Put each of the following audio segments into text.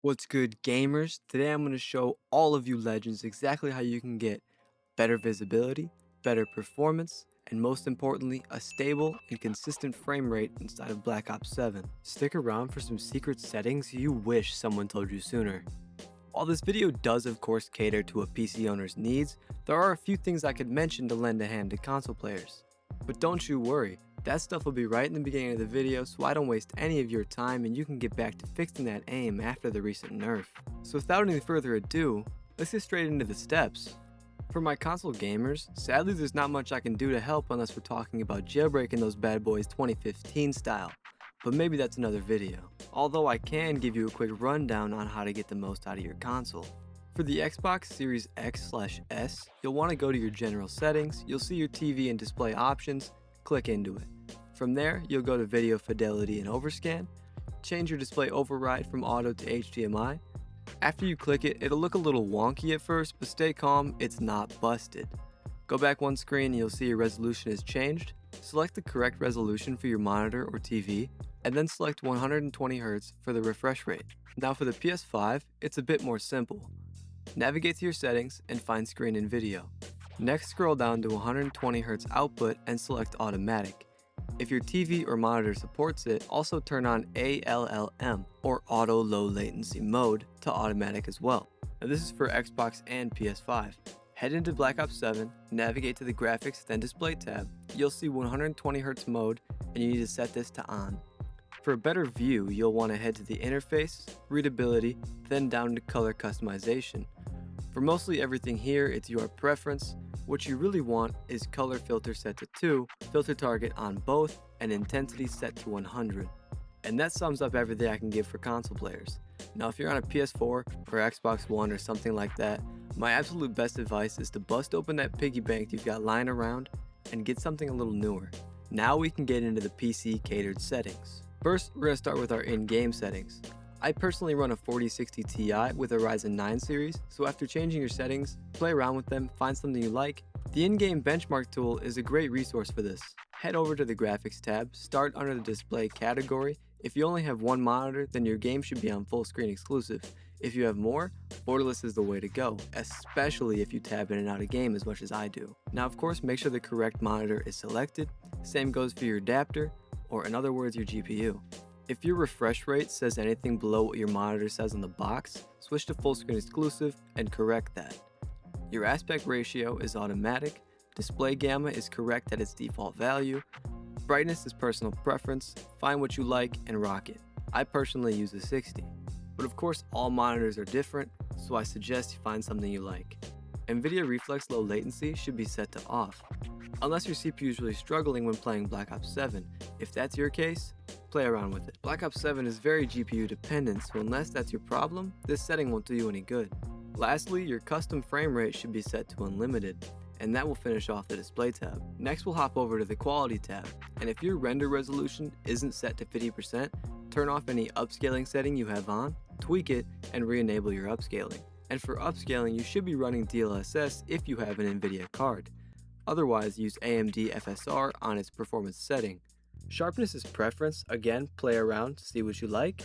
What's good, gamers? Today I'm going to show all of you legends exactly how you can get better visibility, better performance, and most importantly, a stable and consistent frame rate inside of Black Ops 7. Stick around for some secret settings you wish someone told you sooner. While this video does of course cater to a PC owner's needs, there are a few things I could mention to lend a hand to console players. But don't you worry, that stuff will be right in the beginning of the video so I don't waste any of your time and you can get back to fixing that aim after the recent nerf. So without any further ado, let's get straight into the steps. For my console gamers, sadly there's not much I can do to help unless we're talking about jailbreaking those bad boys 2015 style, but maybe that's another video. Although I can give you a quick rundown on how to get the most out of your console. For the Xbox Series X/S, you'll want to go to your general settings, you'll see your TV and display options, click into it. From there, you'll go to video fidelity and overscan, change your display override from auto to HDMI. After you click it, it'll look a little wonky at first, but stay calm, it's not busted. Go back one screen and you'll see your resolution has changed. Select the correct resolution for your monitor or TV, and then select 120Hz for the refresh rate. Now for the PS5, it's a bit more simple. Navigate to your settings and find screen and video. Next, scroll down to 120Hz output and select automatic. If your TV or monitor supports it, also turn on ALLM or auto low latency mode to automatic as well. Now this is for Xbox and PS5. Head into Black Ops 7, navigate to the graphics then display tab. You'll see 120Hz mode and you need to set this to on. For a better view, you'll want to head to the interface, readability, then down to color customization. For mostly everything here, it's your preference. What you really want is color filter set to 2, filter target on both, and intensity set to 100. And that sums up everything I can give for console players. Now if you're on a PS4 or Xbox One or something like that, my absolute best advice is to bust open that piggy bank you've got lying around and get something a little newer. Now we can get into the PC catered settings. First, we're going to start with our in-game settings. I personally run a 4060 Ti with a Ryzen 9 series, so after changing your settings, play around with them, find something you like. The in-game benchmark tool is a great resource for this. Head over to the graphics tab, start under the display category. If you only have one monitor, then your game should be on full screen exclusive. If you have more, borderless is the way to go, especially if you tab in and out of game as much as I do. Now of course, make sure the correct monitor is selected. Same goes for your adapter, or in other words, your GPU. If your refresh rate says anything below what your monitor says on the box, switch to full screen exclusive and correct that. Your aspect ratio is automatic, display gamma is correct at its default value, brightness is personal preference, find what you like and rock it. I personally use a 60, but of course all monitors are different, so I suggest you find something you like. NVIDIA Reflex Low Latency should be set to off, unless your CPU is really struggling when playing Black Ops 7. If that's your case, play around with it. Black Ops 7 is very GPU dependent, so unless that's your problem, this setting won't do you any good. Lastly, your custom frame rate should be set to unlimited, and that will finish off the display tab. Next we'll hop over to the quality tab, and if your render resolution isn't set to 50%, turn off any upscaling setting you have on, tweak it, and re-enable your upscaling. And for upscaling, you should be running DLSS if you have an NVIDIA card. Otherwise, use AMD FSR on its performance setting. Sharpness is preference, again, play around to see what you like.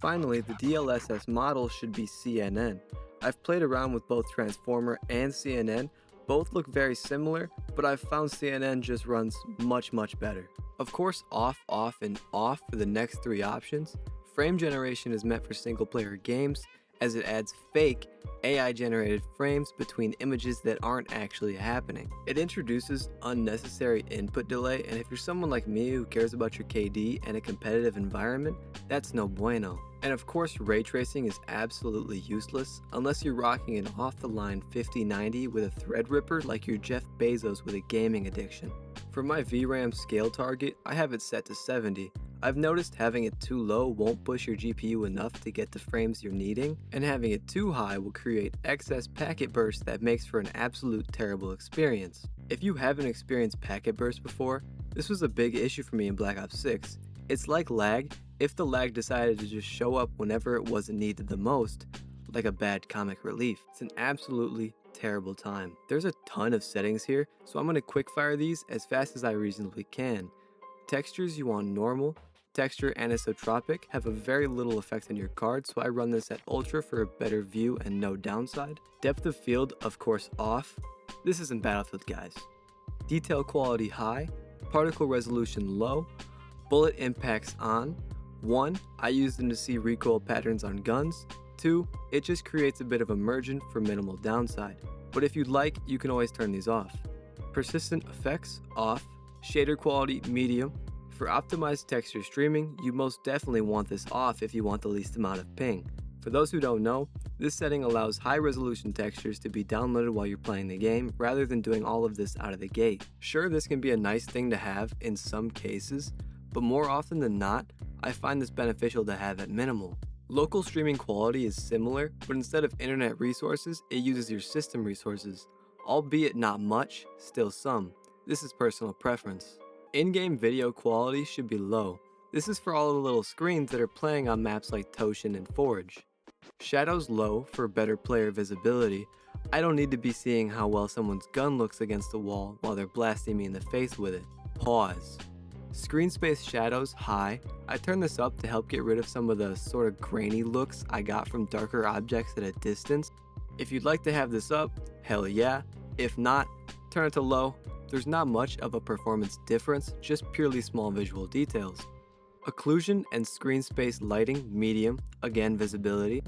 Finally, the DLSS model should be CNN. I've played around with both Transformer and CNN, both look very similar, but I've found CNN just runs much better. Of course, off, and off for the next three options. Frame generation is meant for single player games, as it adds fake AI generated frames between images that aren't actually happening. It introduces unnecessary input delay, and if you're someone like me who cares about your KD and a competitive environment, that's no bueno. And of course, ray tracing is absolutely useless unless you're rocking an off-the-line 5090 with a Threadripper like you're Jeff Bezos with a gaming addiction. For my VRAM scale target, I have it set to 70. I've noticed having it too low won't push your GPU enough to get the frames you're needing, and having it too high will create excess packet burst that makes for an absolute terrible experience. If you haven't experienced packet burst before, this was a big issue for me in Black Ops 6. It's like lag if the lag decided to just show up whenever it wasn't needed the most, like a bad comic relief. It's an absolutely terrible time. There's a ton of settings here, so I'm going to quickfire these as fast as I reasonably can. Textures you want normal, Texture and isotropic have a very little effect on your card, so I run this at ultra for a better view and no downside. Depth of field, of course, off. This isn't Battlefield, guys. Detail quality high, particle resolution low, bullet impacts on. 1. I use them to see recoil patterns on guns. 2. It just creates a bit of immersion for minimal downside. But if you'd like, you can always turn these off. Persistent effects, off. Shader quality, medium. For optimized texture streaming, you most definitely want this off if you want the least amount of ping. For those who don't know, this setting allows high resolution textures to be downloaded while you're playing the game rather than doing all of this out of the gate. Sure, this can be a nice thing to have in some cases, but more often than not, I find this beneficial to have at minimal. Local streaming quality is similar, but instead of internet resources, it uses your system resources. Albeit not much, still some. This is personal preference. In-game video quality should be low. This is for all the little screens that are playing on maps like Toshin and Forge. Shadows low for better player visibility. I don't need to be seeing how well someone's gun looks against the wall while they're blasting me in the face with it. Pause. Screen space shadows high. I turn this up to help get rid of some of the sort of grainy looks I got from darker objects at a distance. If you'd like to have this up, hell yeah. If not, turn it to low. There's not much of a performance difference, just purely small visual details. Occlusion and screen space lighting, medium, again visibility.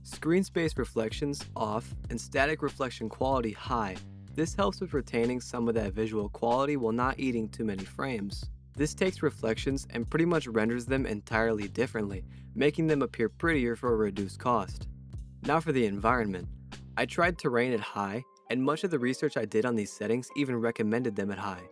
Screen space reflections, off, and static reflection quality, high. This helps with retaining some of that visual quality while not eating too many frames. This takes reflections and pretty much renders them entirely differently, making them appear prettier for a reduced cost. Now for the environment. I tried terrain at high, and much of the research I did on these settings even recommended them at high.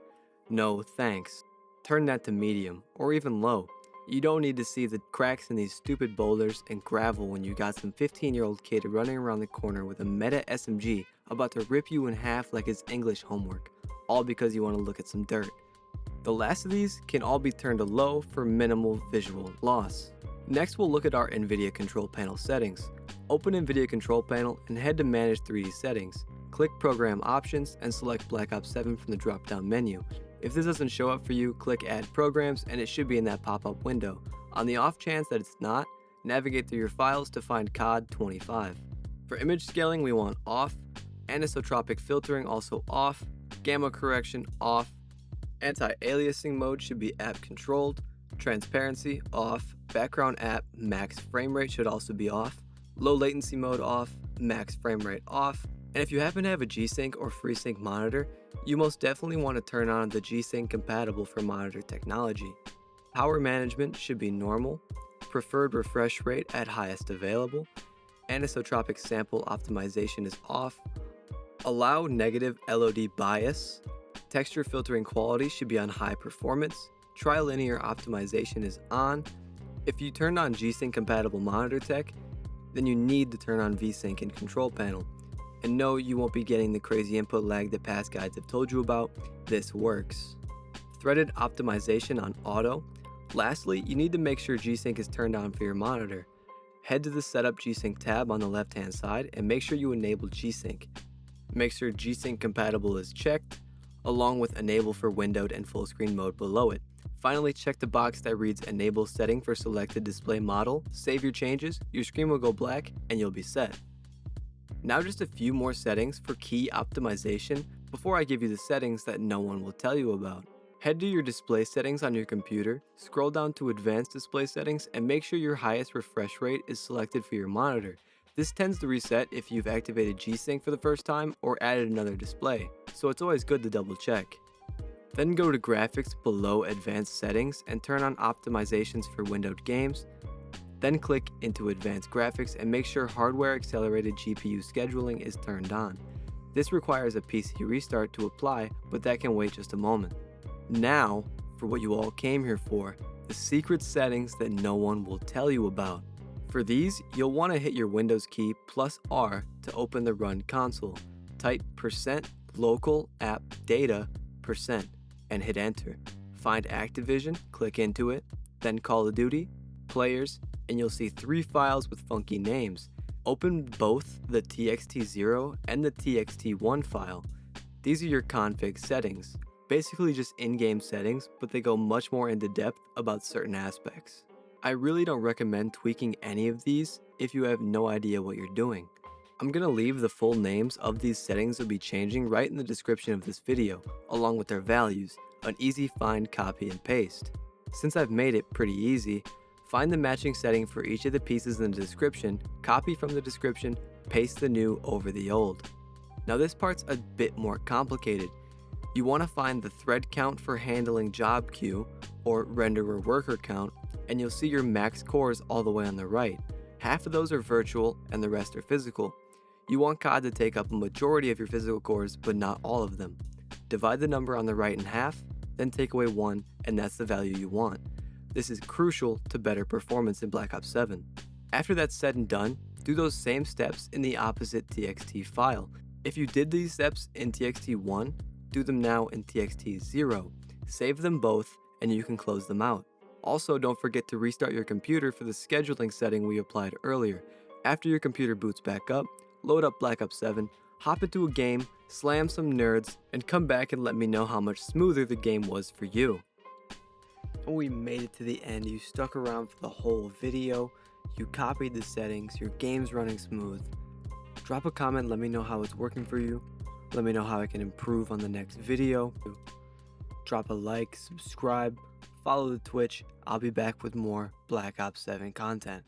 No thanks. Turn that to medium, or even low. You don't need to see the cracks in these stupid boulders and gravel when you got some 15-year-old kid running around the corner with a meta SMG about to rip you in half like it's English homework, all because you want to look at some dirt. The last of these can all be turned to low for minimal visual loss. Next, we'll look at our NVIDIA control panel settings. Open NVIDIA control panel and head to Manage 3D Settings. Click Program Options and select Black Ops 7 from the drop-down menu. If this doesn't show up for you, click Add Programs and it should be in that pop-up window. On the off chance that it's not, navigate through your files to find COD 25. For image scaling, we want off, anisotropic filtering also off, gamma correction off, anti-aliasing mode should be app controlled, transparency off, background app max frame rate should also be off, low latency mode off, max frame rate off, and if you happen to have a G-Sync or FreeSync monitor, you most definitely want to turn on the G-Sync compatible for monitor technology. Power management should be normal, preferred refresh rate at highest available, anisotropic sample optimization is off, allow negative LOD bias, texture filtering quality should be on high performance, trilinear optimization is on. If you turned on G-Sync compatible monitor tech, then you need to turn on V-Sync in control panel. And no, you won't be getting the crazy input lag that past guides have told you about. This works. Threaded optimization on auto. Lastly, you need to make sure G-Sync is turned on for your monitor. Head to the Setup G-Sync tab on the left hand side and make sure you enable G-Sync. Make sure G-Sync compatible is checked, along with enable for windowed and full screen mode below it. Finally, check the box that reads enable setting for selected display model, save your changes, your screen will go black, and you'll be set. Now just a few more settings for key optimization before I give you the settings that no one will tell you about. Head to your display settings on your computer, scroll down to advanced display settings, and make sure your highest refresh rate is selected for your monitor. This tends to reset if you've activated G-Sync for the first time or added another display, so it's always good to double check. Then go to graphics below advanced settings and turn on optimizations for windowed games. Then click into advanced graphics and make sure hardware accelerated GPU scheduling is turned on. This requires a PC restart to apply, but that can wait just a moment. Now, for what you all came here for, the secret settings that no one will tell you about. For these, you'll want to hit your Windows key plus R to open the Run console. Type %local app data % and hit enter. Find Activision, click into it, then Call of Duty, Players, and you'll see 3 files with funky names. Open both the txt0 and the txt1 file. These are your config settings. Basically just in-game settings, but they go much more into depth about certain aspects. I really don't recommend tweaking any of these if you have no idea what you're doing. I'm gonna leave the full names of these settings you'll be changing right in the description of this video, along with their values, an easy find, copy, and paste. Since I've made it pretty easy, find the matching setting for each of the pieces in the description, copy from the description, paste the new over the old. Now this part's a bit more complicated. You want to find the thread count for handling job queue, or renderer worker count, and you'll see your max cores all the way on the right. Half of those are virtual and the rest are physical. You want COD to take up a majority of your physical cores, but not all of them. Divide the number on the right in half, then take away 1, and that's the value you want. This is crucial to better performance in Black Ops 7. After that's said and done, do those same steps in the opposite TXT file. If you did these steps in TXT1, do them now in TXT0. Save them both, and you can close them out. Also, don't forget to restart your computer for the scheduling setting we applied earlier. After your computer boots back up, load up Black Ops 7, hop into a game, slam some nerds, and come back and let me know how much smoother the game was for you. We made it to the end. You stuck around for the whole video. You copied the settings. Your game's running smooth. Drop a comment, let me know how it's working for you. Let me know how I can improve on the next video. Drop a like, subscribe, follow the Twitch. I'll be back with more Black Ops 7 content.